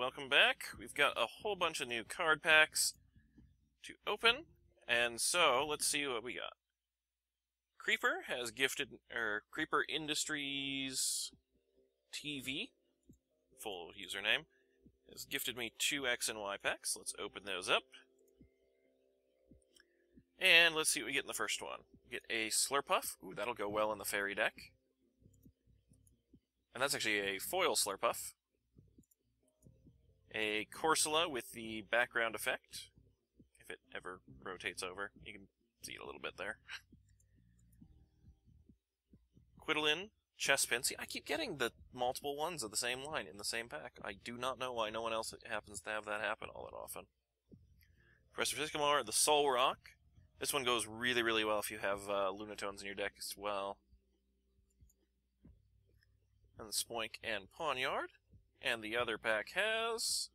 welcome back. We've got a whole bunch of new card packs to open, and so let's see what we got. Creeper has gifted, Creeper Industries TV, full username, has gifted me 2 X and Y packs. Let's open those up. And let's see what we get in the first one. We get a Slurpuff. Ooh, that'll go well in the fairy deck. And that's actually a foil Slurpuff. A Corsola with the background effect, if it ever rotates over. You can see it a little bit there. Quidlin, Chespin. See, I keep getting the multiple ones of the same line in the same pack. I do not know why no one else happens to have that happen all that often. Professor Fiskimar, the Soul Rock. This one goes really, really well if you have Lunatones in your deck as well. And the Spoink and Pawnyard. And the other pack has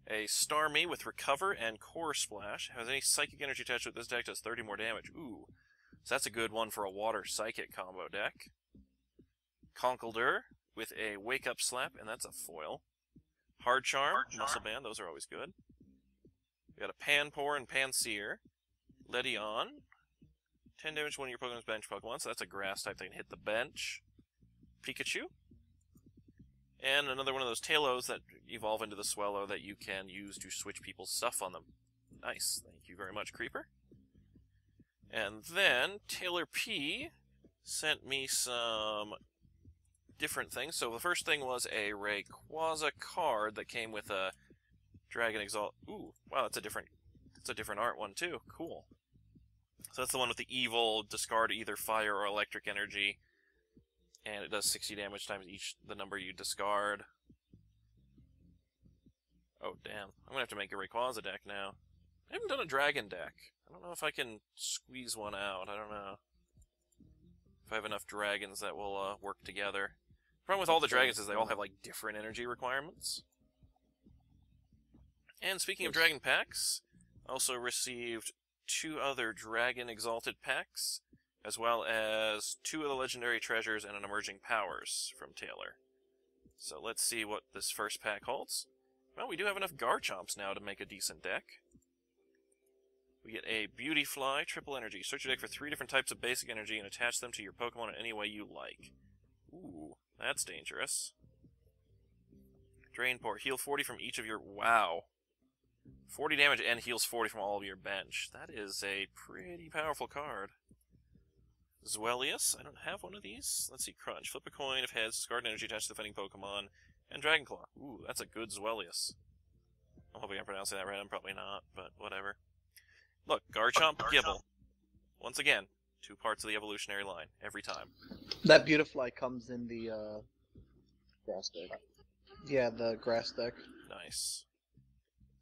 a Starmie with Recover and Core Splash. Has any psychic energy attached to it, this deck does 30 more damage. Ooh, so that's a good one for a Water Psychic combo deck. Conkeldurr with a Wake Up Slap, and that's a foil. Hard Charm, Muscle Band, those are always good. We got a Panpour and Panseer. Ledion. 10 damage to one of your Pokemon's bench Pokemon, so that's a grass type that can hit the bench. Pikachu. And another one of those Talos that evolve into the Swellow that you can use to switch people's stuff on them. Nice. Thank you very much, Creeper. And then Taylor P sent me some different things. So the first thing was a Rayquaza card that came with a Dragon Exalt. Ooh, wow, that's a different art one too. Cool. So that's the one with the evil, discard either fire or electric energy, and it does 60 damage times the number you discard. Oh, damn. I'm going to have to make a Rayquaza deck now. I haven't done a dragon deck. I don't know if I can squeeze one out. I don't know if I have enough dragons that will work together. The problem with all the dragons is they all have, like, different energy requirements. And speaking of dragon packs, I also received 2 other Dragon Exalted packs, as well as 2 of the Legendary Treasures and an Emerging Powers from Taylor. So let's see what this first pack holds. Well, we do have enough Garchomps now to make a decent deck. We get a Beautyfly, Triple Energy. Search your deck for 3 different types of basic energy and attach them to your Pokemon in any way you like. Ooh, that's dangerous. Drainpour, heal 40 from each of your... Wow. 40 damage and heals 40 from all of your bench. That is a pretty powerful card. Zwellius, I don't have one of these. Let's see, Crunch. Flip a coin if heads, discard energy attached to the defending Pokemon, and Dragonclaw. Ooh, that's a good Zwellius. I'm hoping I'm pronouncing that right. I'm probably not, but whatever. Look, Garchomp, Gibble. Once again, 2 parts of the evolutionary line, every time. That Beautifly comes in the, grass deck. Yeah, the grass deck. Nice.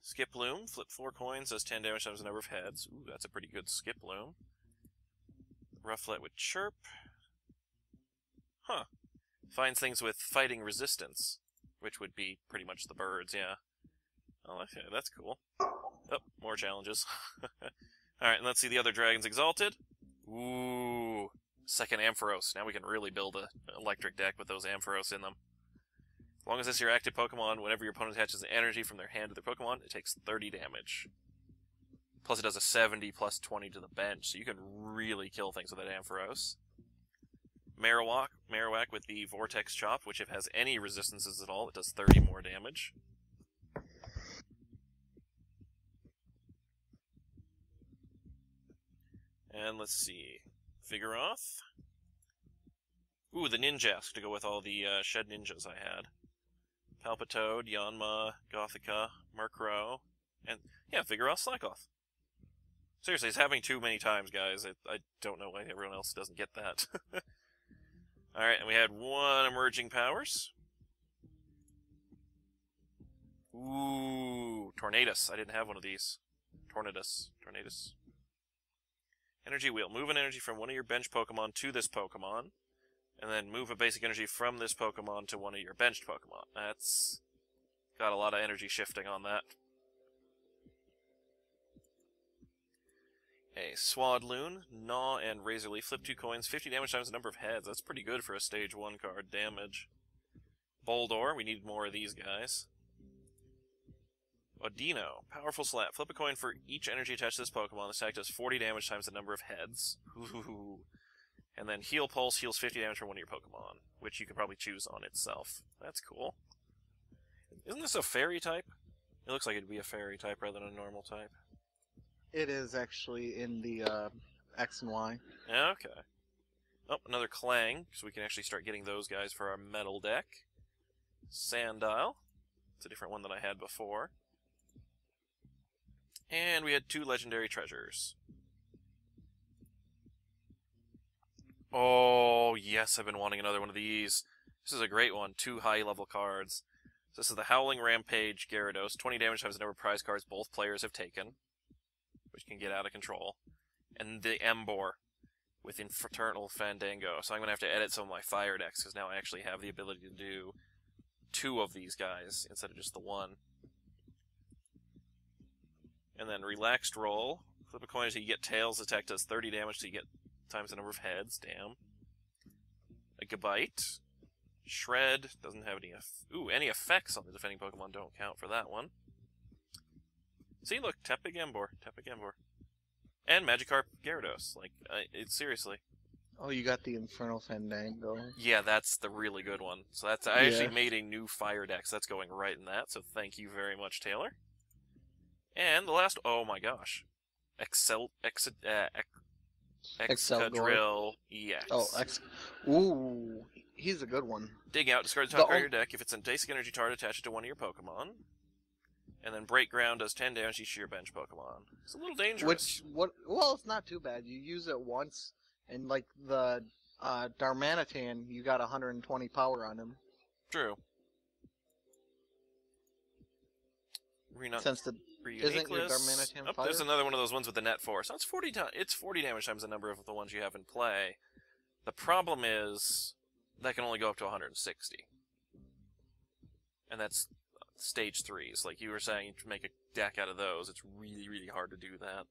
Skiploom, flip 4 coins, does 10 damage times the number of heads. Ooh, that's a pretty good Skiploom. Rufflet with Chirp. Huh. Finds things with fighting resistance, which would be pretty much the birds, yeah. Oh, okay, that's cool. Oh, more challenges. Alright, and let's see the other Dragons Exalted. Ooh, second Ampharos. Now we can really build an electric deck with those Ampharos in them. As long as it's your active Pokemon, whenever your opponent attaches energy from their hand to their Pokemon, it takes 30 damage. Plus it does a 70 plus 20 to the bench, so you can really kill things with that Ampharos. Marowak with the Vortex Chop, which if it has any resistances at all, it does 30 more damage. And let's see, Vigoroth. Ooh, the Ninjask to go with all the Shed Ninjas I had. Palpitoad, Yanma, Gothica, Murkrow, and, yeah, Vigoroth Slackoth. Seriously, it's happening too many times, guys. I don't know why everyone else doesn't get that. Alright, and we had 1 Emerging Powers. Ooh, Tornadus. I didn't have one of these. Tornadus. Energy Wheel. Move an energy from one of your bench Pokemon to this Pokemon. And then move a basic energy from this Pokemon to one of your benched Pokemon. That's got a lot of energy shifting on that. A Swadloon, Gnaw, and Razorleaf. Flip 2 coins, 50 damage times the number of heads. That's pretty good for a Stage 1 card. Damage. Boldor, we need more of these guys. Odino, powerful slap. Flip a coin for each energy attached to this Pokemon. This attack does 40 damage times the number of heads. Ooh. And then Heal Pulse heals 50 damage from one of your Pokemon, which you can probably choose on itself. That's cool. Isn't this a fairy type? It looks like it'd be a fairy type rather than a normal type. It is actually in the X and Y. Okay. Oh, another Clang, so we can actually start getting those guys for our metal deck. Sandile. It's a different one than I had before. And we had 2 legendary treasures. Oh, yes, I've been wanting another one of these. This is a great one. 2 high-level cards. So this is the Howling Rampage Gyarados. 20 damage times the number of prize cards both players have taken, which can get out of control. And the Emboar with Infernal Fandango. So I'm going to have to edit some of my fire decks, because now I actually have the ability to do 2 of these guys instead of just the 1. And then Relaxed Roll. Flip a coin until you get tails. Attack does 30 damage till you get times the number of heads. Damn. A Gabite. Shred. Doesn't have any effects on the defending Pokemon. Don't count for that one. See, look. Tepig Emboar. And Magikarp Gyarados. Like, it's seriously. Oh, you got the Infernal Fandango. Yeah, that's the really good one. So that's I actually made a new fire deck, so that's going right in that. So thank you very much, Taylor. And the last, oh my gosh, Excadrill EX. Oh, ooh, he's a good one. Dig out, discard the top card of your deck. If it's a basic energy target, attach it to one of your Pokemon. And then Break Ground does 10 damage to each of your bench Pokemon. It's a little dangerous. Well, it's not too bad. You use it once, and like the Darmanitan, you got 120 power on him. True. Since isn't your Darmanitan fire? There's another one of those ones with the net force. So it's 40 damage times the number of the ones you have in play. The problem is that can only go up to 160. And that's stage 3s. Like you were saying, to make a deck out of those, it's really, really hard to do that.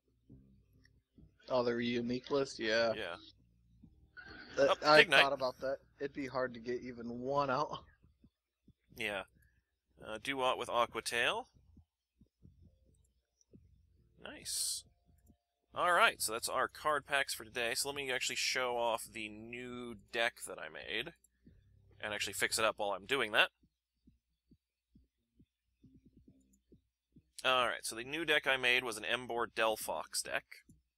Oh, the unique list? Yeah. Yeah. I thought about that. It'd be hard to get even one out. Yeah. Duot with Aqua Tail. Nice. Alright, so that's our card packs for today. So let me actually show off the new deck that I made, and actually fix it up while I'm doing that. Alright, so the new deck I made was an Emboar Delphox deck,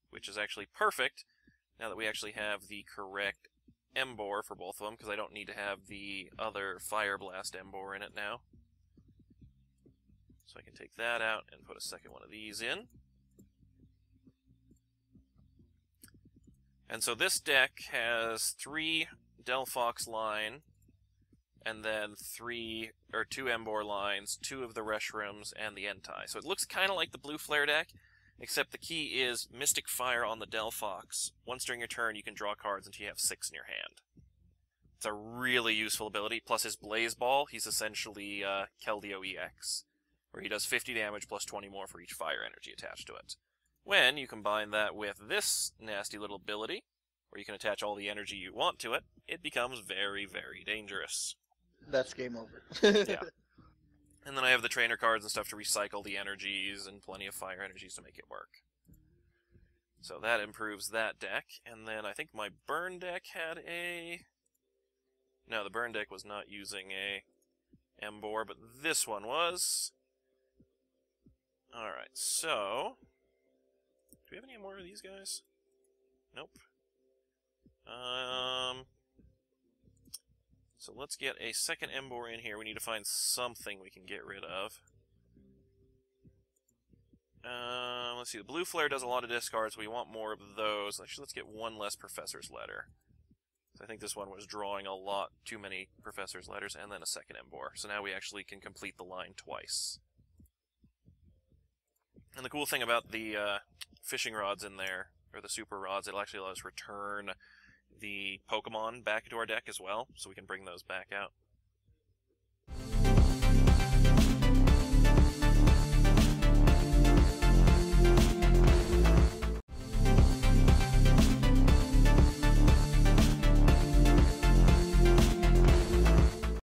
which is actually perfect now that we actually have the correct Emboar for both of them, because I don't need to have the other Fire Blast Emboar in it now. So I can take that out and put a second one of these in. And so this deck has 3 Delphox line, and then 2 Emboar lines, 2 of the Reshrooms, and the Entei. So it looks kind of like the Blue Flare deck, except the key is Mystic Fire on the Delphox. Once during your turn, you can draw cards until you have 6 in your hand. It's a really useful ability. Plus his Blaze Ball, he's essentially Keldeo EX, where he does 50 damage plus 20 more for each fire energy attached to it. When you combine that with this nasty little ability, where you can attach all the energy you want to it, it becomes very, very dangerous. That's game over. Yeah. And then I have the trainer cards and stuff to recycle the energies, and plenty of fire energies to make it work. So that improves that deck. And then I think my burn deck had a... No, the burn deck was not using a Emboar, but this one was. Alright, so... Do we have any more of these guys? Nope. So let's get a second Emboar in here. We need to find something we can get rid of. Let's see. The Blue Flare does a lot of discards. We want more of those. Actually, let's get one less Professor's Letter. I think this one was drawing a lot too many Professor's Letters, and then a second Emboar. So now we actually can complete the line twice. And the cool thing about the fishing rods in there, or the super rods, it'll actually let us return the Pokemon back into our deck as well, so we can bring those back out.